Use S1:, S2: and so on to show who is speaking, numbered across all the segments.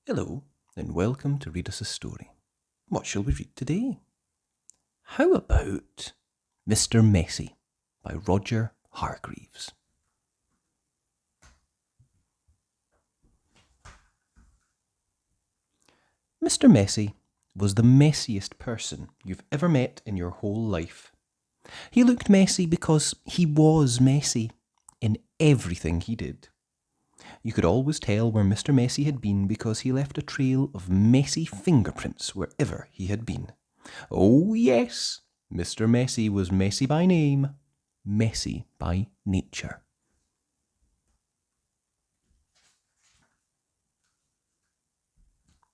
S1: Hello, and welcome to Read Us a Story. What shall we read today? How about Mr. Messi by Roger Hargreaves? Mr. Messi was the messiest person you've ever met in your whole life. He looked messy because he was messy in everything he did. You could always tell where Mr. Messi had been because he left a trail of messy fingerprints wherever he had been. Oh yes, Mr. Messi was messy by name, messy by nature.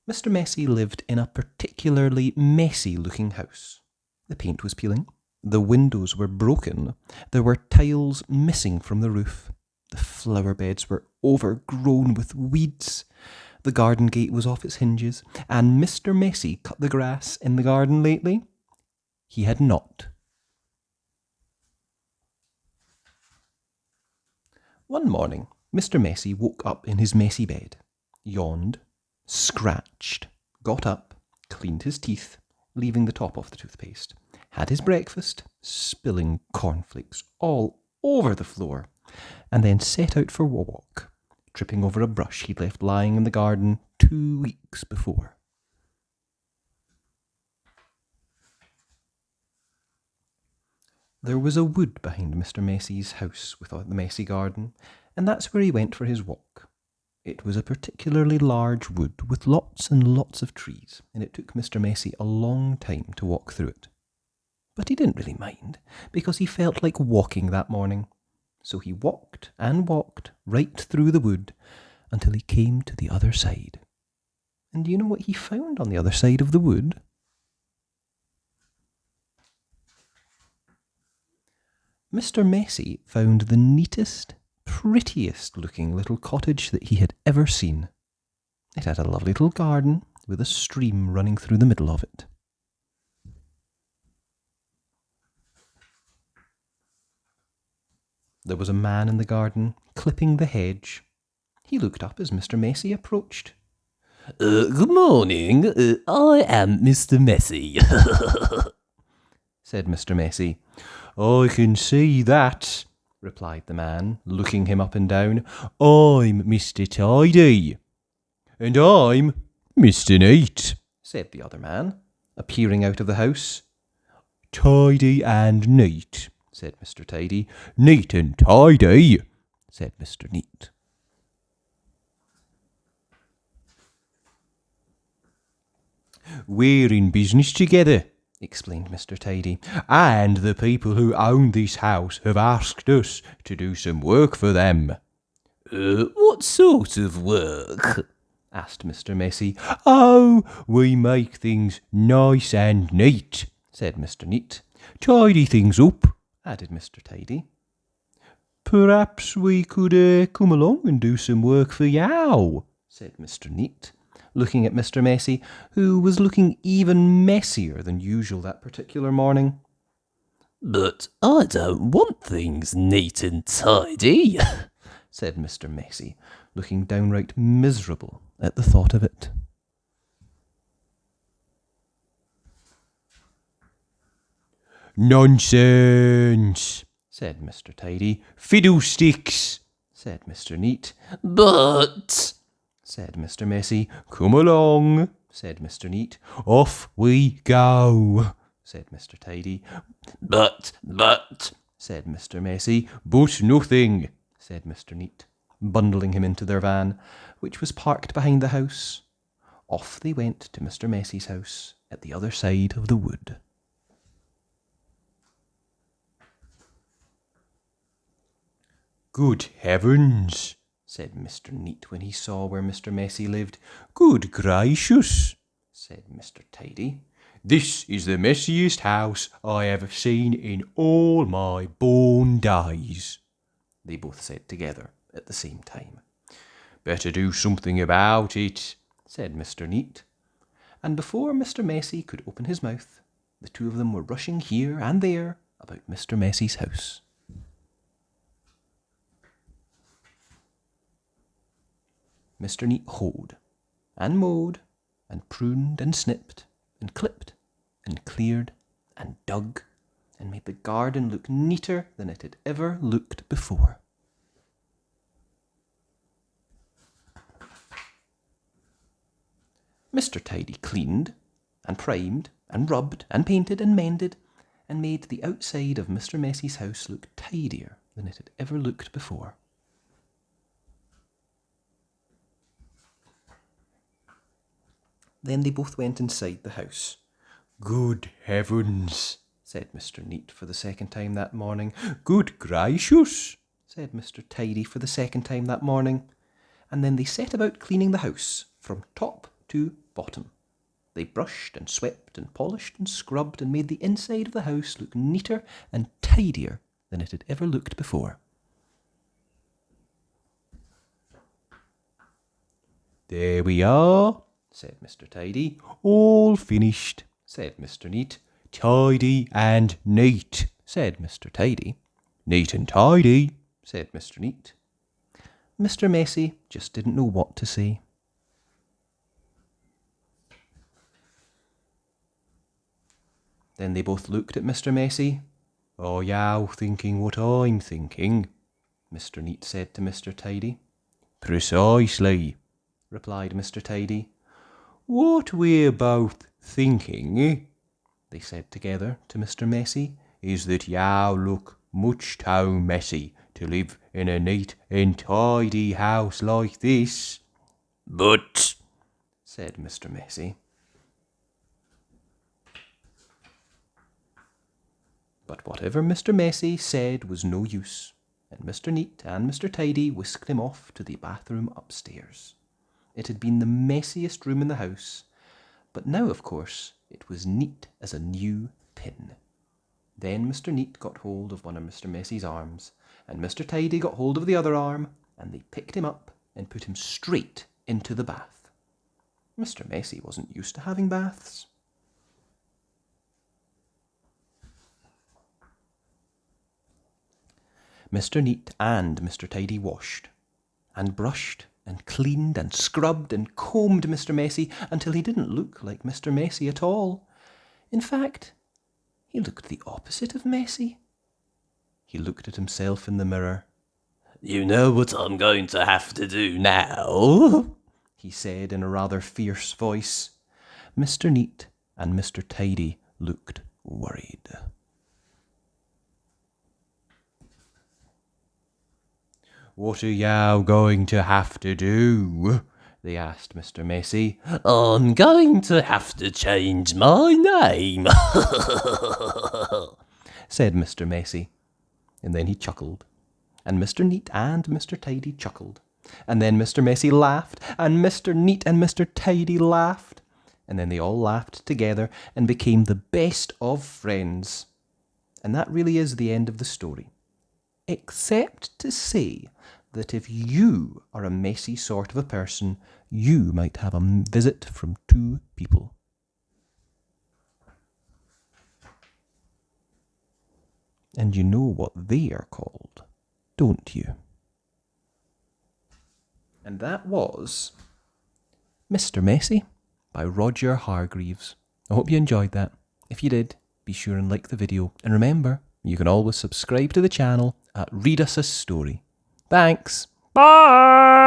S1: Mr. Messi lived in a particularly messy-looking house. The paint was peeling, the windows were broken, there were tiles missing from the roof. The flower beds were overgrown with weeds. The garden gate was off its hinges, and Mr. Messi cut the grass in the garden lately? He had not. One morning, Mr. Messi woke up in his messy bed, yawned, scratched, got up, cleaned his teeth, leaving the top off the toothpaste, had his breakfast, spilling cornflakes all over the floor, and then set out for a walk, tripping over a brush he'd left lying in the garden 2 weeks before. There was a wood behind Mr. Messi's house with the messy garden, and that's where he went for his walk. It was a particularly large wood with lots and lots of trees, and it took Mr. Messi a long time to walk through it. But he didn't really mind, because he felt like walking that morning. So he walked and walked right through the wood until he came to the other side. And do you know what he found on the other side of the wood? Mr. Messi found the neatest, prettiest looking little cottage that he had ever seen. It had a lovely little garden with a stream running through the middle of it. There was a man in the garden, clipping the hedge. He looked up as Mr. Messi approached.
S2: Good morning. I am Mr. Messi,
S1: said Mr. Messi. I can see that, replied the man, looking him up and down. I'm Mr. Tidy. And I'm Mr. Neat, said the other man, appearing out of the house. Tidy and neat, said Mr. Tidy. Neat and tidy, said Mr. Neat. We're in business together, explained Mr. Tidy, and the people who own this house have asked us to do some work for them.
S2: What sort of work?
S1: asked Mr. Messi. Oh, we make things nice and neat, said Mr. Neat. Tidy things up, added Mr. Tidy. Perhaps we could come along and do some work for you, said Mr. Neat, looking at Mr. Messi, who was looking even messier than usual that particular morning.
S2: But I don't want things neat and tidy,
S1: said Mr. Messi, looking downright miserable at the thought of it. Nonsense, said Mr. Tidy. Fiddlesticks, said Mr. Neat.
S2: But,
S1: said Mr. Messi. Come along, said Mr. Neat. Off we go, said Mr. Tidy.
S2: But,
S1: said Mr. Messi. But nothing, said Mr. Neat, bundling him into their van, which was parked behind the house. Off they went to Mr. Messi's house at the other side of the wood. Good heavens, said Mr. Neat when he saw where Mr. Messi lived. Good gracious, said Mr. Tidy. This is the messiest house I have seen in all my born days, they both said together at the same time. Better do something about it, said Mr. Neat. And before Mr. Messi could open his mouth, the two of them were rushing here and there about Mr. Messi's house. Mr. Neat hoed, and mowed and pruned and snipped and clipped and cleared and dug and made the garden look neater than it had ever looked before. Mr. Tidy cleaned and primed and rubbed and painted and mended and made the outside of Mr. Messi's house look tidier than it had ever looked before. Then they both went inside the house. "Good heavens," said Mr. Neat for the second time that morning. "Good gracious," said Mr. Tidy for the second time that morning. And then they set about cleaning the house from top to bottom. They brushed and swept and polished and scrubbed and made the inside of the house look neater and tidier than it had ever looked before. "There we are," said Mr. Tidy. "All finished," said Mr. Neat. "Tidy and neat," said Mr. Tidy. "Neat and tidy," said Mr. Neat. Mr. Messi just didn't know what to say. Then they both looked at Mr. Messi. "Are you thinking what I'm thinking?" Mr. Neat said to Mr. Tidy. "Precisely," replied Mr. Tidy. "What we're both thinking," they said together to Mr. Messi, "is that you look much too messy to live in a neat and tidy house like this."
S2: But,
S1: said Mr. Messi. But whatever Mr. Messi said was no use, and Mr. Neat and Mr. Tidy whisked him off to the bathroom upstairs. It had been the messiest room in the house, but now, of course, it was neat as a new pin. Then Mr. Neat got hold of one of Mr. Messi's arms, and Mr. Tidy got hold of the other arm, and they picked him up and put him straight into the bath. Mr. Messi wasn't used to having baths. Mr. Neat and Mr. Tidy washed and brushed and cleaned and scrubbed and combed Mr. Messi until he didn't look like Mr. Messi at all. In fact, he looked the opposite of messy. He looked at himself in the mirror.
S2: "You know what I'm going to have to do now?"
S1: he said in a rather fierce voice. Mr. Neat and Mr. Tidy looked worried. "What are you going to have to do?" they asked Mr. Messi.
S2: "I'm going to have to change my name,"
S1: said Mr. Messi. And then he chuckled. And Mr. Neat and Mr. Tidy chuckled. And then Mr. Messi laughed. And Mr. Neat and Mr. Tidy laughed. And then they all laughed together and became the best of friends. And that really is the end of the story. Except to say that if you are a messy sort of a person, you might have a visit from two people. And you know what they are called, don't you? And that was Mr. Messi by Roger Hargreaves. I hope you enjoyed that. If you did, be sure and like the video. And remember, you can always subscribe to the channel at Read Us a Story. Thanks. Bye!